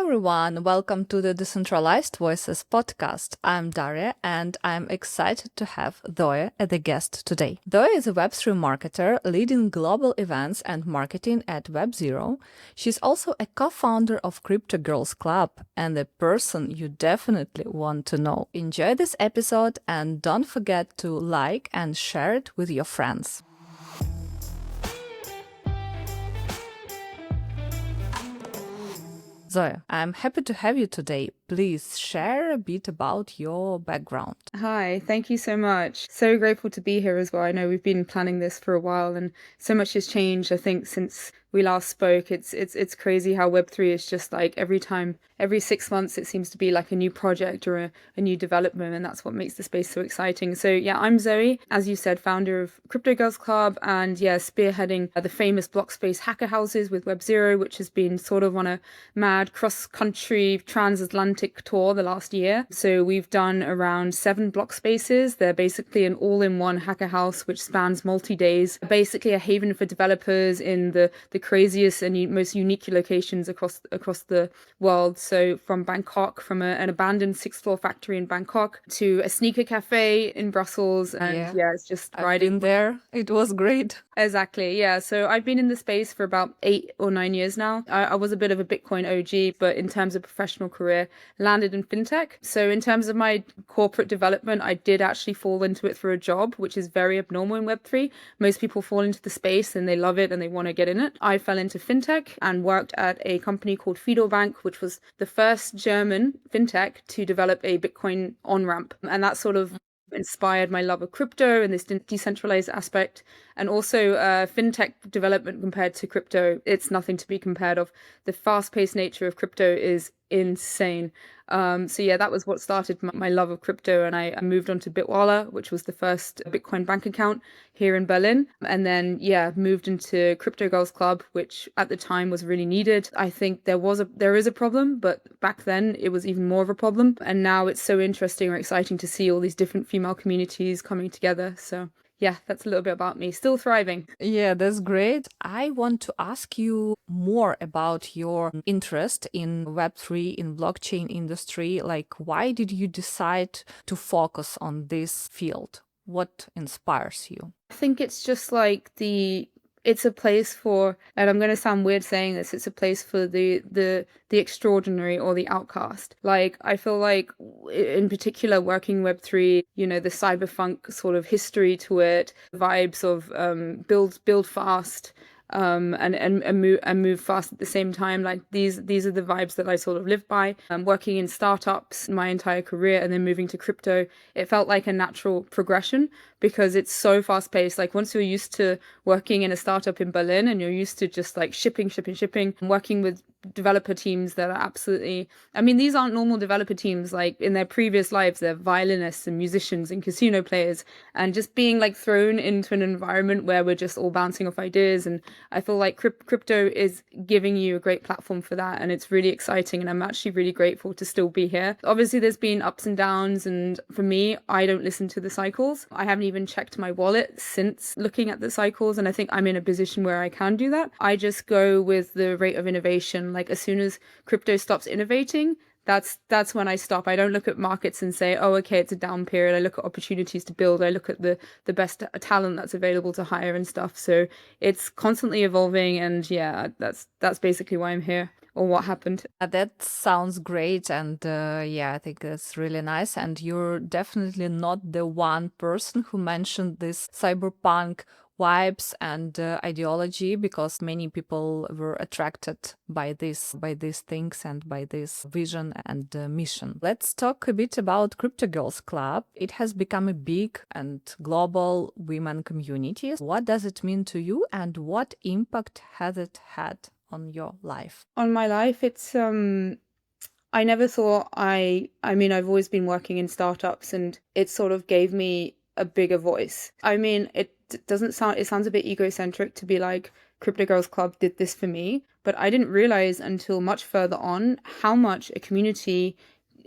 everyone, welcome to the Decentralized Voices podcast. I'm Daria and I'm excited to have Zoe as a guest today. Zoe is a Web3 marketer leading global events and marketing at WebZero. She's also a co-founder of Crypto Girls Club and a person you definitely want to know. Enjoy this episode and don't forget to like and share it with your friends. Zoe, I'm happy to have you today. Please share a bit about your background. Hi, thank you so much. So grateful to be here as well. I know we've been planning this for a while and so much has changed, I think, since we last spoke. It's crazy how Web3 is just like every 6 months, it seems to be like a new project or a new development, and that's what makes the space so exciting. So yeah, I'm Zoe, as you said, founder of Crypto Girls Club, and yeah, spearheading the famous block space hacker houses with WebZero, which has been sort of on a mad cross-country transatlantic tour the last year. So we've done around 7 block spaces. They're basically an all-in-one hacker house which spans multi-days, basically a haven for developers in the craziest and most unique locations across the world. So from Bangkok, from an abandoned 6th-floor factory in Bangkok to a sneaker cafe in Brussels, and yeah it's just I've been there. It was great. Exactly, yeah. So I've been in the space for about 8 or 9 years now. I was a bit of a Bitcoin OG, but in terms of professional career, landed in fintech. So in terms of my corporate development, I did actually fall into it for a job, which is very abnormal in Web3. Most people fall into the space and they love it and they want to get in it. I fell into fintech and worked at a company called Fido Bank, which was the first German fintech to develop a Bitcoin on-ramp. And that sort of inspired my love of crypto and this decentralized aspect, and also fintech development compared to crypto. It's nothing to be compared of. The fast-paced nature of crypto is insane. So yeah, that was what started my love of crypto, and I moved on to Bitwala, which was the first Bitcoin bank account here in Berlin, and then yeah, moved into Crypto Girls Club, which at the time was really needed. I think there is a problem, but back then it was even more of a problem, and now it's so interesting or exciting to see all these different female communities coming together. So yeah, that's a little bit about me. Still thriving. Yeah, that's great. I want to ask you more about your interest in Web3, in blockchain industry. Like, why did you decide to focus on this field? What inspires you? I think it's just like it's a place for, and I'm going to sound weird saying this, it's a place for the extraordinary or the outcast. Like, I feel like in particular working Web3, the cyberpunk sort of history to it, vibes of build fast, and move fast at the same time. Like these are the vibes that I sort of live by. Working in startups my entire career and then moving to crypto, it felt like a natural progression because it's so fast paced. Like once you're used to working in a startup in Berlin and you're used to just like shipping, working with developer teams that are absolutely, I mean, these aren't normal developer teams. Like in their previous lives, they're violinists and musicians and casino players, and just being like thrown into an environment where we're just all bouncing off ideas. And I feel like crypto is giving you a great platform for that, and it's really exciting, and I'm actually really grateful to still be here. Obviously there's been ups and downs, and for me, I don't listen to the cycles. I haven't even checked my wallet since looking at the cycles, and I think I'm in a position where I can do that. I just go with the rate of innovation. Like as soon as crypto stops innovating, that's when I stop. I don't look at markets and say, oh, okay, it's a down period. I look at opportunities to build. I look at the best talent that's available to hire and stuff. So it's constantly evolving, and yeah, that's basically why I'm here, or what happened. That sounds great. And yeah, I think that's really nice. And you're definitely not the one person who mentioned this cyberpunk vibes and ideology, because many people were attracted by these things and by this vision and mission. Let's talk a bit about Crypto Girls Club. It has become a big and global women community. What does it mean to you, and what impact has it had on your life? On my life, it's I never thought I mean, I've always been working in startups, and it sort of gave me a bigger voice. I mean, it sounds a bit egocentric to be like, Crypto Girls Club did this for me, but I didn't realize until much further on how much a community,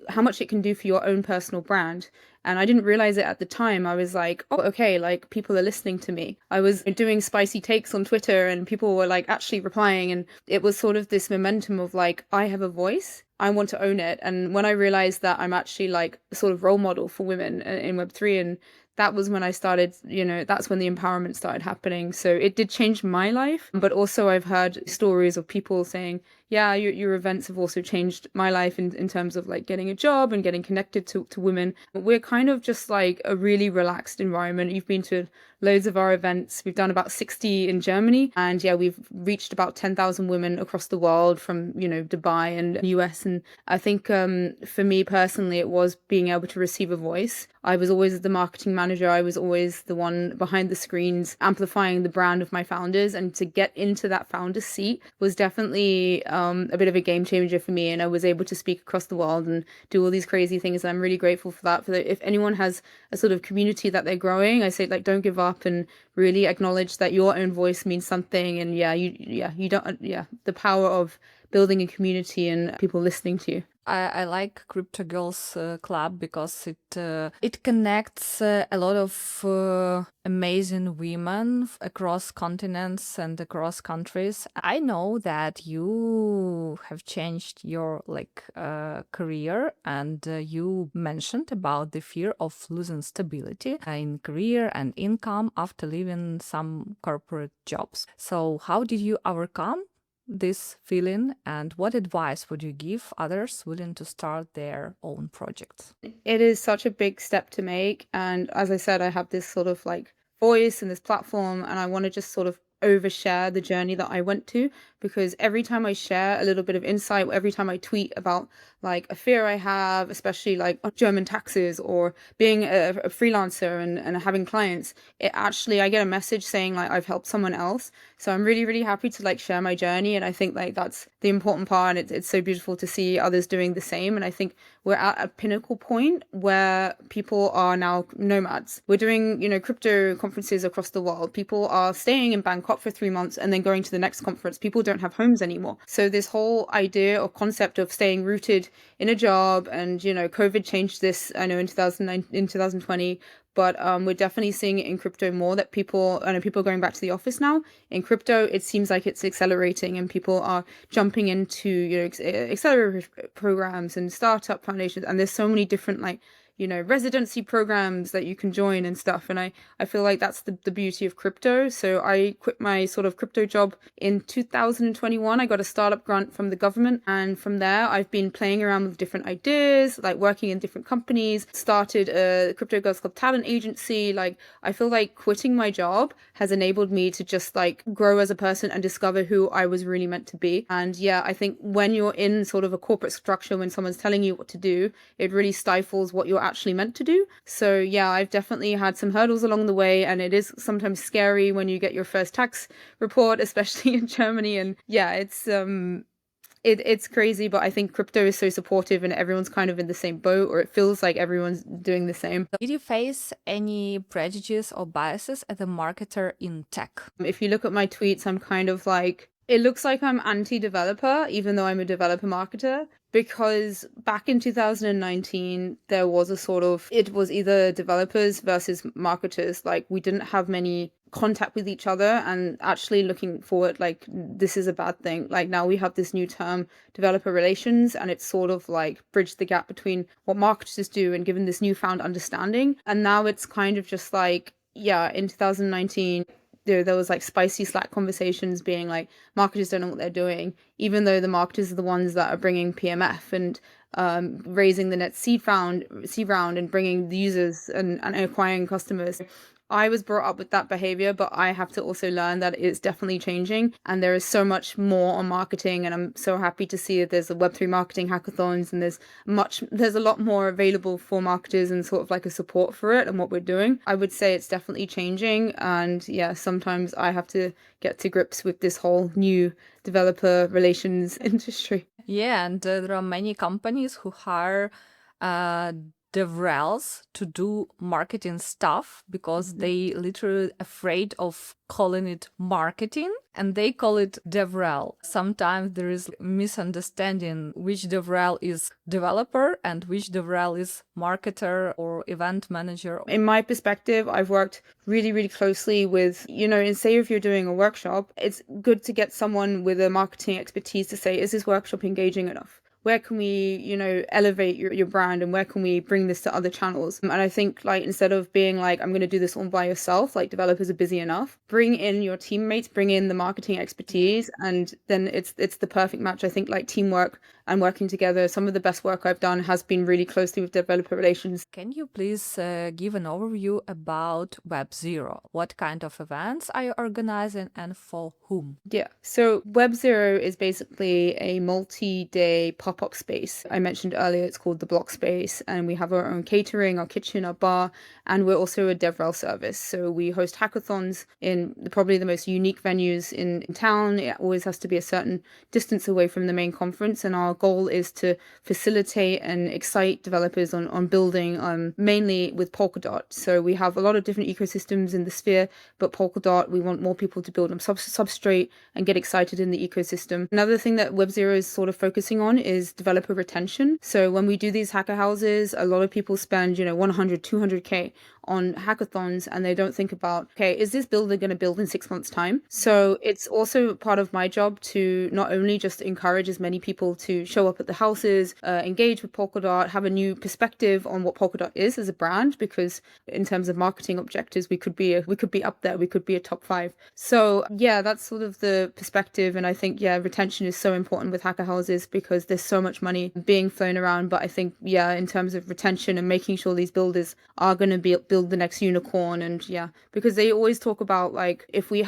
how much it can do for your own personal brand. And I didn't realize it at the time. I was like, oh, okay, like people are listening to me. I was doing spicy takes on Twitter and people were like actually replying. And it was sort of this momentum of like, I have a voice. I want to own it. And when I realized that I'm actually like a sort of role model for women in Web3, and that was when I started, that's when the empowerment started happening. So it did change my life. But also I've heard stories of people saying, yeah, your events have also changed my life in terms of like getting a job and getting connected to women. We're kind of just like a really relaxed environment. You've been to loads of our events. We've done about 60 in Germany. And yeah, we've reached about 10,000 women across the world from, Dubai and US. And I think for me personally, it was being able to receive a voice. I was always the marketing manager. I was always the one behind the screens, amplifying the brand of my founders. And to get into that founder seat was definitely a bit of a game changer for me. And I was able to speak across the world and do all these crazy things. And I'm really grateful for that. If anyone has a sort of community that they're growing, I say like, don't give up and really acknowledge that your own voice means something. And the power of building a community and people listening to you. I like Crypto Girls Club because it connects a lot of amazing women across continents and across countries. I know that you have changed your career, and you mentioned about the fear of losing stability in career and income after leaving some corporate jobs. So how did you overcome this feeling, and what advice would you give others willing to start their own projects? It is such a big step to make. And as I said, I have this sort of like voice and this platform, and I want to just sort of overshare the journey that I went to, because every time I share a little bit of insight, every time I tweet about like a fear I have, especially like German taxes or being a freelancer and having clients, I get a message saying like I've helped someone else. So I'm really, really happy to like share my journey. And I think like that's the important part. And it's so beautiful to see others doing the same. And I think we're at a pinnacle point where people are now nomads. We're doing, crypto conferences across the world. People are staying in Bangkok for 3 months and then going to the next conference. People don't have homes anymore. So this whole idea or concept of staying rooted in a job, and COVID changed this, I know, in 2020, but we're definitely seeing it in crypto more, that people are going back to the office now. In crypto, it seems like it's accelerating, and people are jumping into accelerator programs and startup foundations, and there's so many different residency programs that you can join and stuff. And I feel like that's the beauty of crypto. So I quit my sort of crypto job in 2021. I got a startup grant from the government. And from there, I've been playing around with different ideas, like working in different companies, started a Crypto Girls Club talent agency. Like, I feel like quitting my job has enabled me to just like grow as a person and discover who I was really meant to be. And yeah, I think when you're in sort of a corporate structure, when someone's telling you what to do, it really stifles what you're actually meant to do. So yeah, I've definitely had some hurdles along the way, and it is sometimes scary when you get your first tax report, especially in Germany. And yeah, it's crazy, but I think crypto is so supportive and everyone's kind of in the same boat, or it feels like everyone's doing the same. Did you face any prejudices or biases as a marketer in tech? If you look at my tweets, I'm kind of like, it looks like I'm anti-developer, even though I'm a developer marketer, because back in 2019, there was it was either developers versus marketers. Like, we didn't have many contact with each other, and actually looking forward, like, this is a bad thing. Like, now we have this new term, developer relations, and it's sort of like bridged the gap between what marketers do and given this newfound understanding. And now it's kind of just like, yeah, in 2019, there was like spicy Slack conversations being like, marketers don't know what they're doing, even though the marketers are the ones that are bringing PMF and raising the net seed round and bringing the users and acquiring customers. I was brought up with that behavior, but I have to also learn that it's definitely changing, and there is so much more on marketing. And I'm so happy to see that there's a Web3 marketing hackathons, and there's a lot more available for marketers and sort of like a support for it and what we're doing. I would say it's definitely changing, and yeah, sometimes I have to get to grips with this whole new developer relations industry. Yeah, and there are many companies who hire DevRels to do marketing stuff because they literally afraid of calling it marketing, and they call it DevRel. Sometimes there is misunderstanding which DevRel is developer and which DevRel is marketer or event manager. In my perspective, I've worked really, really closely with, and say if you're doing a workshop, it's good to get someone with a marketing expertise to say, is this workshop engaging enough? where can we, elevate your brand, and where can we bring this to other channels? And I think like instead of being like, I'm going to do this all by yourself, like developers are busy enough, bring in your teammates, bring in the marketing expertise, and then it's the perfect match. I think like teamwork and working together, some of the best work I've done has been really closely with developer relations. Can you please give an overview about WebZero? What kind of events are you organizing and for whom? Yeah. So WebZero is basically a multi-day pop-up space. I mentioned earlier it's called the Block Space, and we have our own catering, our kitchen, our bar, and we're also a DevRel service. So we host hackathons in probably the most unique venues in town. It always has to be a certain distance away from the main conference, and our goal is to facilitate and excite developers on building mainly with Polkadot. So we have a lot of different ecosystems in the sphere, but Polkadot, we want more people to build on substrate and get excited in the ecosystem. Another thing that WebZero is sort of focusing on is developer retention. So when we do these hacker houses, a lot of people spend, 100, 200K on hackathons, and they don't think about, okay, is this builder going to build in 6 months' time? So it's also part of my job to not only just encourage as many people to show up at the houses, engage with Polkadot, have a new perspective on what Polkadot is as a brand, because in terms of marketing objectives, we could be up there, we could be a top 5. So yeah, that's sort of the perspective, and I think retention is so important with hacker houses because there's so much money being thrown around. But I think in terms of retention and making sure these builders are going to build the next unicorn, and because they always talk about like if we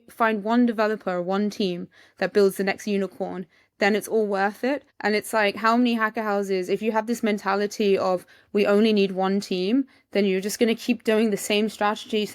find one developer or one team that builds the next unicorn, then it's all worth it. And it's like, how many hacker houses, if you have this mentality of we only need one team, then you're just going to keep doing the same strategy,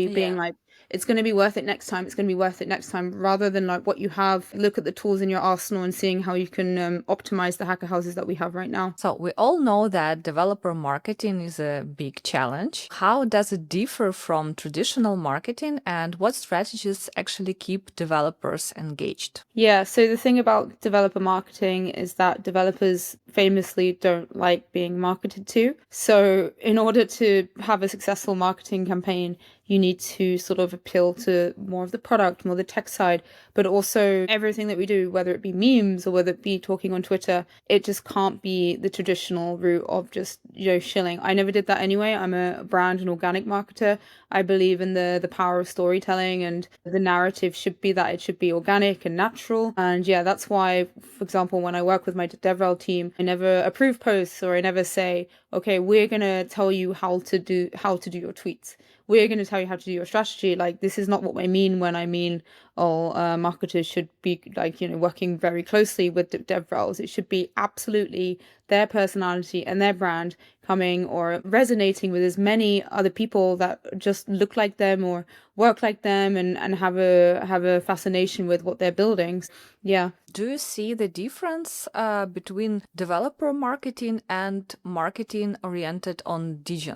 being like, it's going to be worth it next time. It's going to be worth it next time, rather than like what you have. Look at the tools in your arsenal and seeing how you can optimize the hacker houses that we have right now. So we all know that developer marketing is a big challenge. How does it differ from traditional marketing, and what strategies actually keep developers engaged? Yeah, so the thing about developer marketing is that developers famously don't like being marketed to. So in order to have a successful marketing campaign, you need to sort of appeal to more of the product, more the tech side, but also everything that we do, whether it be memes or whether it be talking on Twitter, it just can't be the traditional route of just, shilling. I never did that anyway. I'm a brand and organic marketer. I believe in the power of storytelling, and the narrative should be that it should be organic and natural. And that's why, for example, when I work with my DevRel team, I never approve posts, or I never say, okay, we're going to tell you how to do your tweets. We're going to tell you how to do your strategy. Like, this is not what I mean when I mean, marketers should be like, working very closely with DevRels. It should be absolutely their personality and their brand coming or resonating with as many other people that just look like them or work like them, and have a fascination with what they're building. Yeah. Do you see the difference between developer marketing and marketing oriented on degen?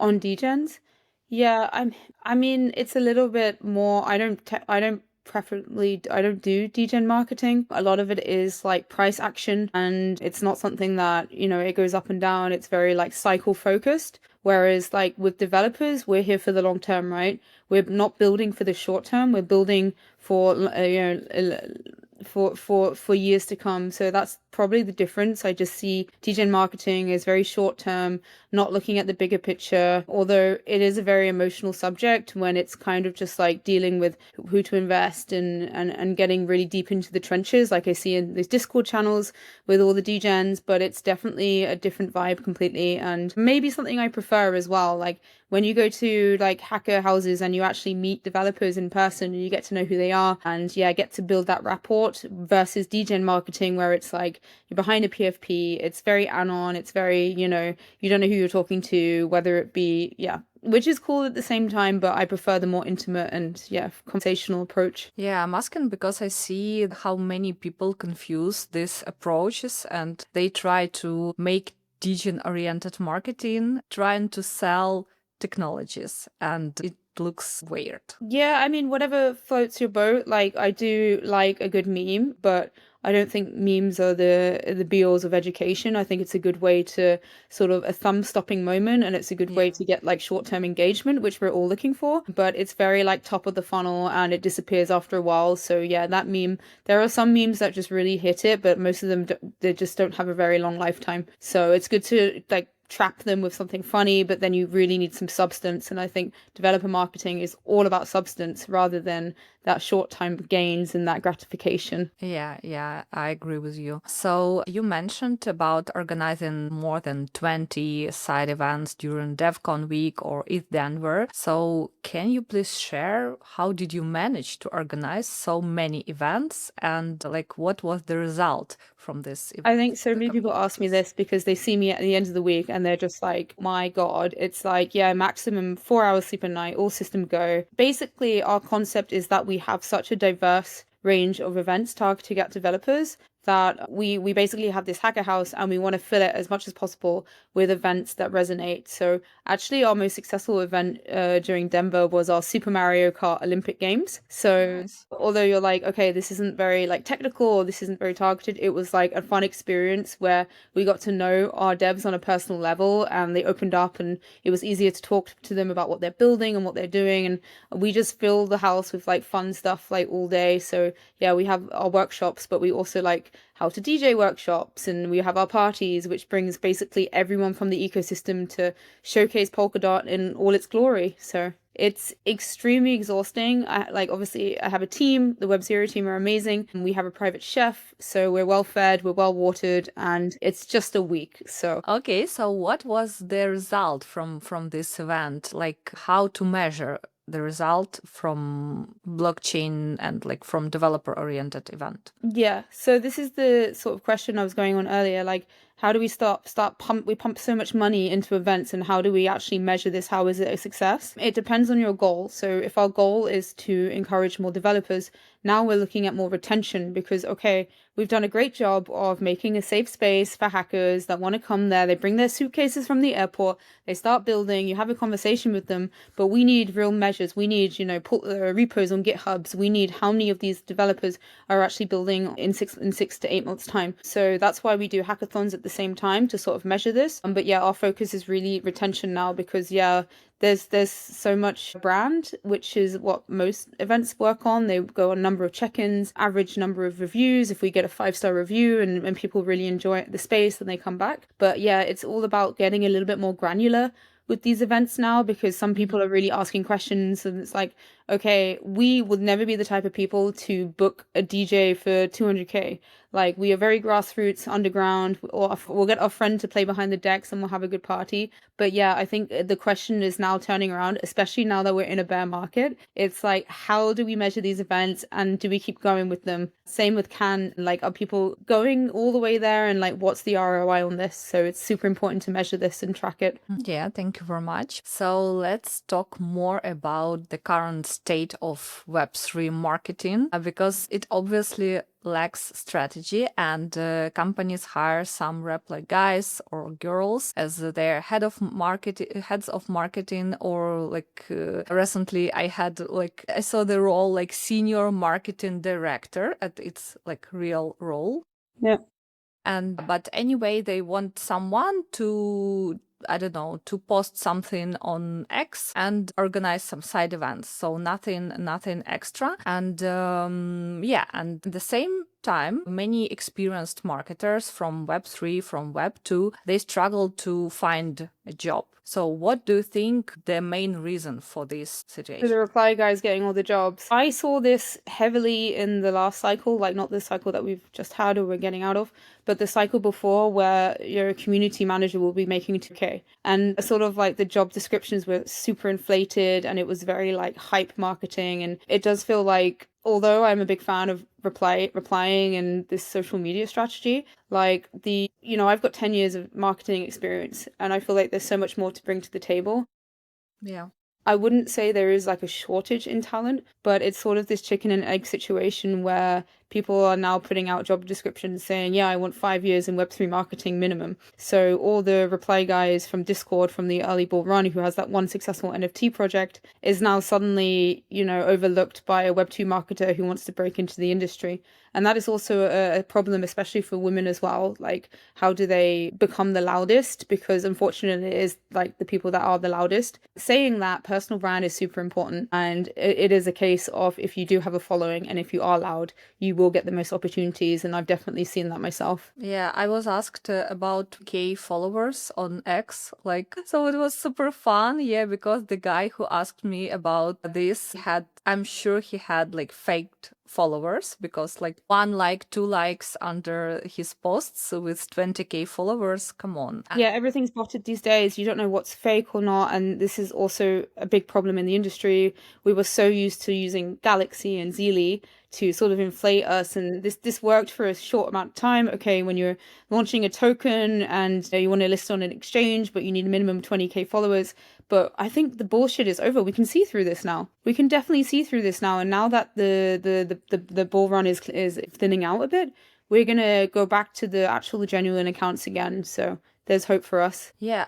On degens? Yeah, I mean, it's a little bit more. I don't do degen marketing. A lot of it is like price action, and it's not something that, it goes up and down. It's very like cycle focused. Whereas like with developers, we're here for the long term, right? We're not building for the short term. We're building for, for years to come. So that's probably the difference. I just see degen marketing is very short term, not looking at the bigger picture, although it is a very emotional subject when it's kind of just like dealing with who to invest in, and getting really deep into the trenches, like I see in these Discord channels with all the degens. But it's definitely a different vibe completely, and maybe something I prefer as well. Like when you go to like hacker houses and you actually meet developers in person and you get to know who they are, and get to build that rapport, versus degen marketing where it's like you're behind a PFP, it's very anon, it's very, you don't know who you're talking to, whether it be, which is cool at the same time, but I prefer the more intimate and conversational approach. Yeah, I'm asking because I see how many people confuse these approaches, and they try to make degen-oriented marketing, trying to sell technologies, and it looks weird. Yeah, I mean, whatever floats your boat. Like, I do like a good meme, but I don't think memes are the be-alls of education. I think it's a good way to sort of a thumb-stopping moment, and it's a good way Yeah. to get like short-term engagement, which we're all looking for. But it's very like top of the funnel, and it disappears after a while. So yeah, that meme. There are some memes that just really hit it, but most of them they just don't have a very long lifetime. So it's good to like trap them with something funny, but then you really need some substance. And I think developer marketing is all about substance rather than that short-time gains and that gratification. Yeah, I agree with you. So you mentioned about organizing more than 20 side events during DevCon week or ETH Denver. So can you please share how did you manage to organize so many events and like what was the result from this I event think so for the many people ask me communities? this because they see me at the end of the week and they're just like, my God, it's like, yeah, maximum 4 hours sleep a night, all system go. Basically, our concept is that we have such a diverse range of events targeted at developers that we basically have this hacker house and we want to fill it as much as possible with events that resonate. So actually our most successful event during Denver was our Super Mario Kart Olympic Games. So Nice. although you're like, okay, this isn't very like technical or this isn't very targeted, it was like a fun experience where we got to know our devs on a personal level and they opened up and it was easier to talk to them about what they're building and what they're doing. And we just filled the house with like fun stuff like all day. So yeah, we have our workshops, but we also like how to DJ workshops and we have our parties, which brings basically everyone from the ecosystem to showcase Polkadot in all its glory. So it's extremely exhausting. Like obviously I have a team, the WebZero team are amazing, and we have a private chef, so we're well fed, we're well watered, and it's just a week. So Okay, so what was the result from this event? Like how to measure the result from blockchain and like from developer oriented event? yeah, so this is the sort of question I was going on earlier. Like, how do we start pump? We pump so much money into events, and how do we actually measure this? How is it a success? It depends on your goal. So if our goal is to encourage more developers, now we're looking at more retention because okay, we've done a great job of making a safe space for hackers that want to come there. They bring their suitcases from the airport, they start building. You have a conversation with them, but we need real measures. We need repos on GitHubs. We need how many of these developers are actually building in 6 to 8 months time. So that's why we do hackathons at the same time to sort of measure this. But yeah, our focus is really retention now because yeah, there's so much brand, which is what most events work on. They go on number of check-ins, average number of reviews. If we get a 5-star review and people really enjoy the space, then they come back. But yeah, it's all about getting a little bit more granular with these events now because some people are really asking questions and it's like, okay, we would never be the type of people to book a DJ for 200K. Like we are very grassroots, underground, or we'll get our friend to play behind the decks and we'll have a good party. But yeah, I think the question is now turning around, especially now that we're in a bear market. It's like, how do we measure these events and do we keep going with them? Same with Cannes, like, are people going all the way there and like, what's the ROI on this? So it's super important to measure this and track it. Yeah, thank you very much. So let's talk more about the current state of Web3 marketing because it obviously lacks strategy and companies hire some rep like guys or girls as their heads of marketing or like recently I saw the role like senior marketing director at its like real role. Yeah. And but anyway, they want someone to, I don't know, to post something on X and organize some side events. So nothing extra. And yeah, and at the same time, many experienced marketers from Web3, from Web2, they struggle to find a job. So what do you think the main reason for this So the situation? reply guys getting all the jobs. I saw this heavily in the last cycle, like not the cycle that we've just had or we're getting out of, but the cycle before where your community manager will be making 2K. And sort of like the job descriptions were super inflated and it was very like hype marketing. And it does feel like, although I'm a big fan of replying and this social media strategy, like I've got 10 years of marketing experience and I feel like there's so much more to bring to the table. Yeah. I wouldn't say there is like a shortage in talent, but it's sort of this chicken and egg situation where people are now putting out job descriptions saying, yeah, I want 5 years in Web3 marketing minimum. So all the reply guys from Discord from the early bull run who has that one successful NFT project is now suddenly, overlooked by a Web2 marketer who wants to break into the industry. And that is also a problem, especially for women as well. Like, how do they become the loudest? Because unfortunately, it is like the people that are the loudest. Saying that, personal brand is super important. And it is a case of if you do have a following and if you are loud, you will get the most opportunities. And I've definitely seen that myself. Yeah, I was asked about K followers on X, like, so it was super fun. Yeah, because the guy who asked me about this had, I'm sure he had like faked followers, because like 1 like, 2 likes under his posts with 20K followers. Come on. Yeah, everything's botted these days. You don't know what's fake or not. And this is also a big problem in the industry. We were so used to using Galaxy and Zeely to sort of inflate us. And this worked for a short amount of time. Okay, when you're launching a token and you want to list on an exchange, but you need a minimum 20K followers. But I think the bullshit is over. We can see through this now. We can definitely see through this now. And now that the bull run is thinning out a bit, we're gonna go back to the actual genuine accounts again. So there's hope for us. Yeah,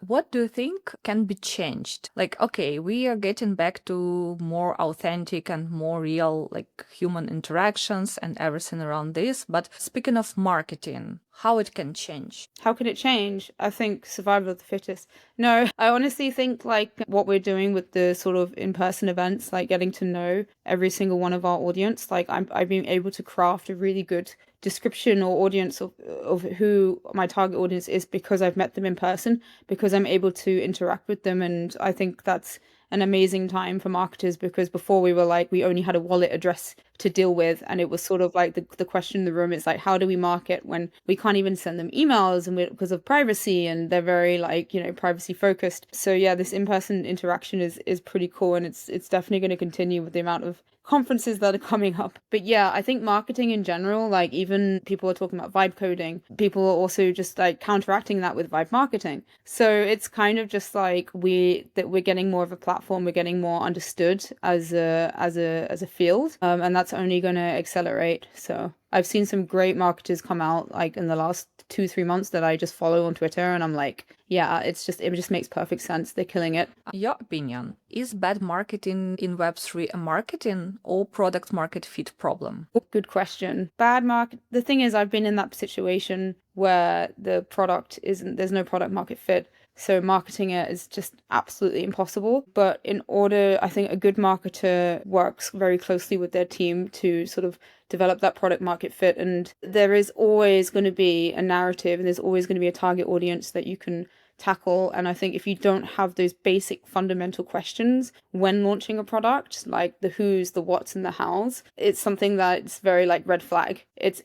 what do you think can be changed? Like, okay, we are getting back to more authentic and more real, like human interactions and everything around this. But speaking of marketing, how it can change? How can it change? I think survival of the fittest. No, I honestly think like what we're doing with the sort of in-person events, like getting to know every single one of our audience, like I've been able to craft a really good description or audience of who my target audience is because I've met them in person, because I'm able to interact with them. And I think that's an amazing time for marketers, because before we were like, we only had a wallet address to deal with, and it was sort of like the question in the room is like, how do we market when we can't even send them emails and because of privacy, and they're very like, privacy focused. So yeah, this in-person interaction is pretty cool, and it's definitely going to continue with the amount of conferences that are coming up. But yeah, I think marketing in general, like even people are talking about vibe coding, people are also just like counteracting that with vibe marketing. So it's kind of just like we're getting more of a platform, we're getting more understood as a field, and that's only going to accelerate. So I've seen some great marketers come out like in the last 2-3 months that I just follow on Twitter, and I'm like, yeah, it just makes perfect sense. They're killing it. Your opinion, is bad marketing in Web3 a marketing or product market fit problem? Good question. Bad market. The thing is, I've been in that situation where the product there's no product market fit. So marketing it is just absolutely impossible. But I think a good marketer works very closely with their team to sort of develop that product market fit. And there is always going to be a narrative, and there's always going to be a target audience that you can tackle. And I think if you don't have those basic fundamental questions when launching a product, like the who's, the what's, and the how's, it's something that's very like red flag. It's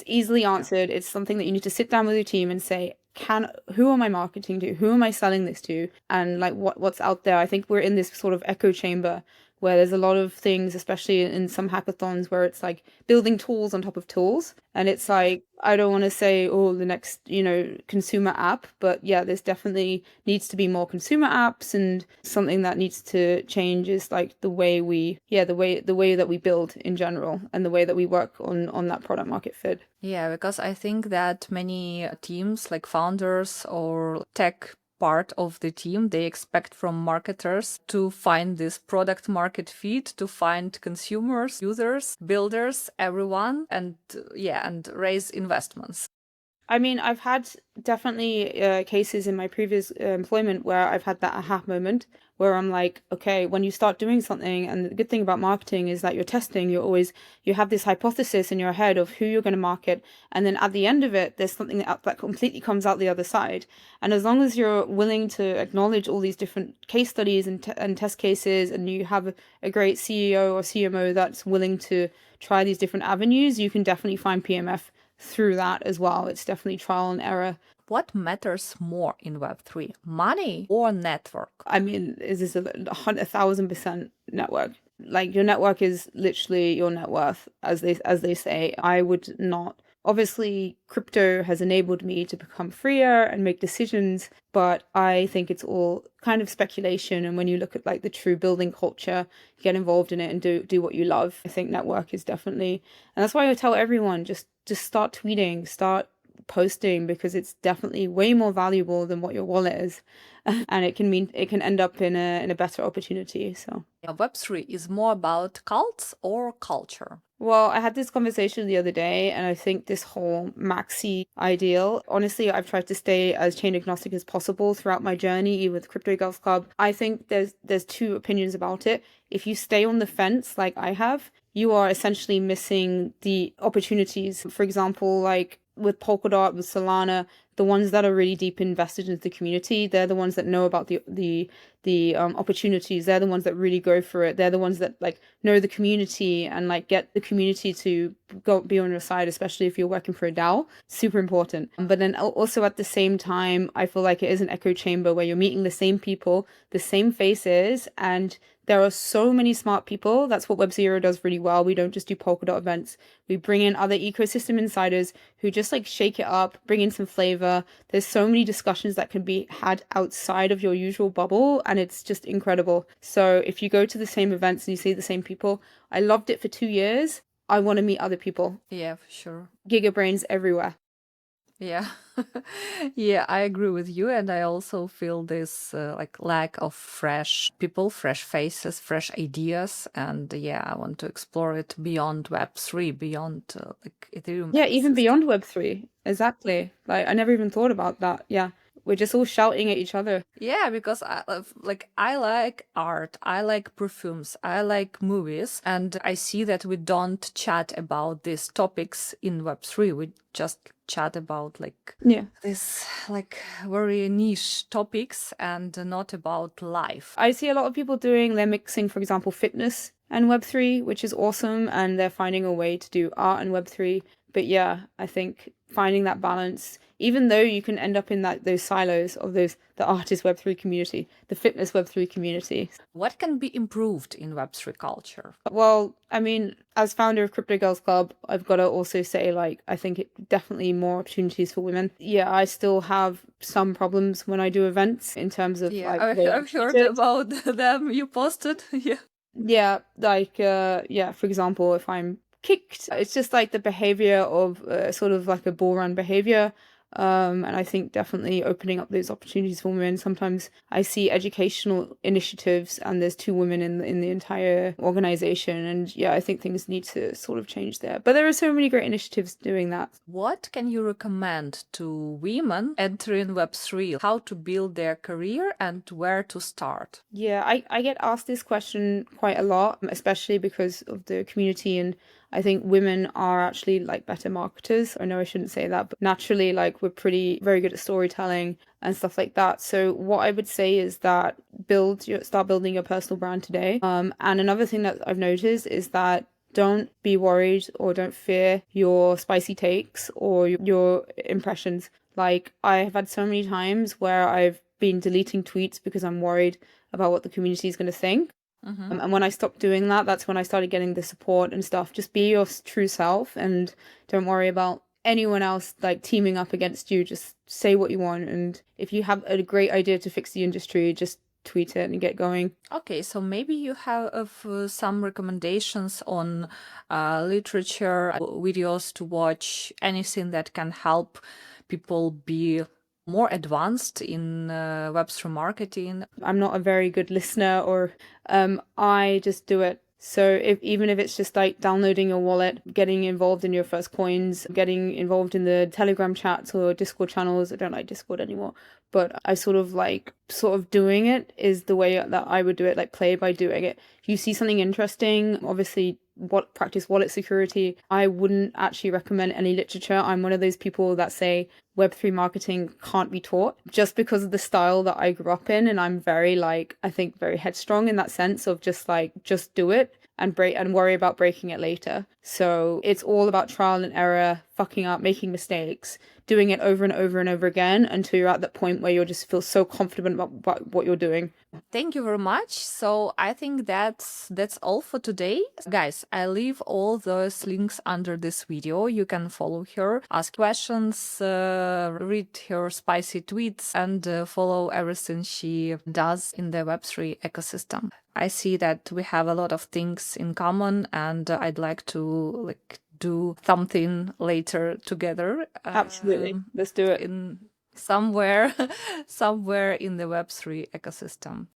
easily answered. It's something that you need to sit down with your team and say, who am I marketing to? Who am I selling this to? And like what's out there? I think we're in this sort of echo chamber where there's a lot of things, especially in some hackathons, where it's like building tools on top of tools. And it's like, I don't want to say, oh, the next, consumer app, but yeah, there's definitely needs to be more consumer apps, and something that needs to change is like the way that we build in general, and the way that we work on that product market fit. Yeah, because I think that many teams, like founders or tech part of the team, they expect from marketers to find this product market fit, to find consumers, users, builders, everyone, and raise investments. I mean, I've had definitely cases in my previous employment where I've had that aha moment where I'm like, okay, when you start doing something, and the good thing about marketing is that you're testing, you have this hypothesis in your head of who you're going to market, and then at the end of it, there's something that completely comes out the other side. And as long as you're willing to acknowledge all these different case studies and test cases, and you have a great CEO or CMO that's willing to try these different avenues, you can definitely find PMF through that as well. It's definitely trial and error. What matters more in Web3, money or network? I mean, is this 1,000% network? Like, your network is literally your net worth, as they say. I would not Obviously, crypto has enabled me to become freer and make decisions, but I think it's all kind of speculation. And when you look at like the true building culture, get involved in it and do what you love. I think network is definitely, and that's why I tell everyone just start tweeting, start posting, because it's definitely way more valuable than what your wallet is. And it can end up in a better opportunity. So Yeah, Web3 is more about cults or culture. well, I had this conversation the other day, and I think this whole maxi ideal, honestly, I've tried to stay as chain agnostic as possible throughout my journey, even with Crypto Girls Club. I think there's two opinions about it. If you stay on the fence like I have, you are essentially missing the opportunities. For example, like with Polkadot, with Solana, the ones that are really deep invested into the community, they're the ones that know about the opportunities. They're the ones that really go for it. They're the ones that like know the community and like get the community to go be on your side, especially if you're working for a DAO. Super important. But then also at the same time, I feel like it is an echo chamber where you're meeting the same people, the same faces, and there are so many smart people. That's what WebZero does really well. We don't just do Polkadot events. We bring in other ecosystem insiders who just like shake it up, bring in some flavor. There's so many discussions that can be had outside of your usual bubble, and it's just incredible. So if you go to the same events and you see the same people, I loved it for 2 years. I want to meet other people. Yeah, for sure. Giga brains everywhere. Yeah. Yeah, I agree with you. And I also feel this like lack of fresh people, fresh faces, fresh ideas. And yeah, I want to explore it beyond Web3, beyond like Ethereum Yeah, even ecosystem. beyond Web3. Exactly. Like I never even thought about that. Yeah. We're just all shouting at each other. Yeah, because I like art, I like perfumes, I like movies, and I see that we don't chat about these topics in Web3. We just chat about like Yeah. this like very niche topics and not about life. I see a lot of people they're mixing, for example, fitness and Web3, which is awesome, and they're finding a way to do art and Web3. But yeah, I think finding that balance, even though you can end up in those silos of the artist Web3 community, the fitness Web3 community. What can be improved in Web3 culture? Well, I mean, as founder of Crypto Girls Club, I've got to also say, like, I think it definitely more opportunities for women. Yeah, I still have some problems when I do events in terms of Yeah, like the way I'm I've heard treated. about them. You posted. Yeah. Yeah, like yeah, for example, if I'm kicked, it's just like the behavior of sort of like a bull run behavior. And I think definitely opening up those opportunities for women. Sometimes I see educational initiatives and there's two women in the entire organization. And yeah, I think things need to sort of change there. But there are so many great initiatives doing that. What can you recommend to women entering Web3? How to build their career and where to start? Yeah, I get asked this question quite a lot, especially because of the community, and I think women are actually like better marketers. I know I shouldn't say that, but naturally, like we're pretty very good at storytelling and stuff like that. So what I would say is that start building your personal brand today. And another thing that I've noticed is that don't be worried or don't fear your spicy takes or your impressions. Like I have had so many times where I've been deleting tweets because I'm worried about what the community is going to think. And when I stopped doing that, that's when I started getting the support and stuff. Just be your true self and don't worry about anyone else like teaming up against you. Just say what you want. And if you have a great idea to fix the industry, just tweet it and get going. Okay, so maybe you have some recommendations on literature, videos to watch, anything that can help people be more advanced in Web3 marketing. I'm not a very good listener, or I just do it. So even if it's just like downloading your wallet, getting involved in your first coins, getting involved in the Telegram chats or Discord channels. I don't like Discord anymore, but I sort of doing it is the way that I would do it, like play by doing it. If you see something interesting, obviously practice wallet security. I wouldn't actually recommend any literature. I'm one of those people that say Web3 marketing can't be taught just because of the style that I grew up in. And I'm very like, I think very headstrong in that sense of just do it and worry about breaking it later. So it's all about trial and error, fucking up, making mistakes, doing it over and over and over again until you're at that point where you just feel so confident about what you're doing. Thank you very much. So I think that's all for today. Guys, I leave all those links under this video. You can follow her, ask questions, read her spicy tweets, and follow everything she does in the Web3 ecosystem. I see that we have a lot of things in common, and I'd like to do something later together. Absolutely. Let's do it. In somewhere in the Web3 ecosystem.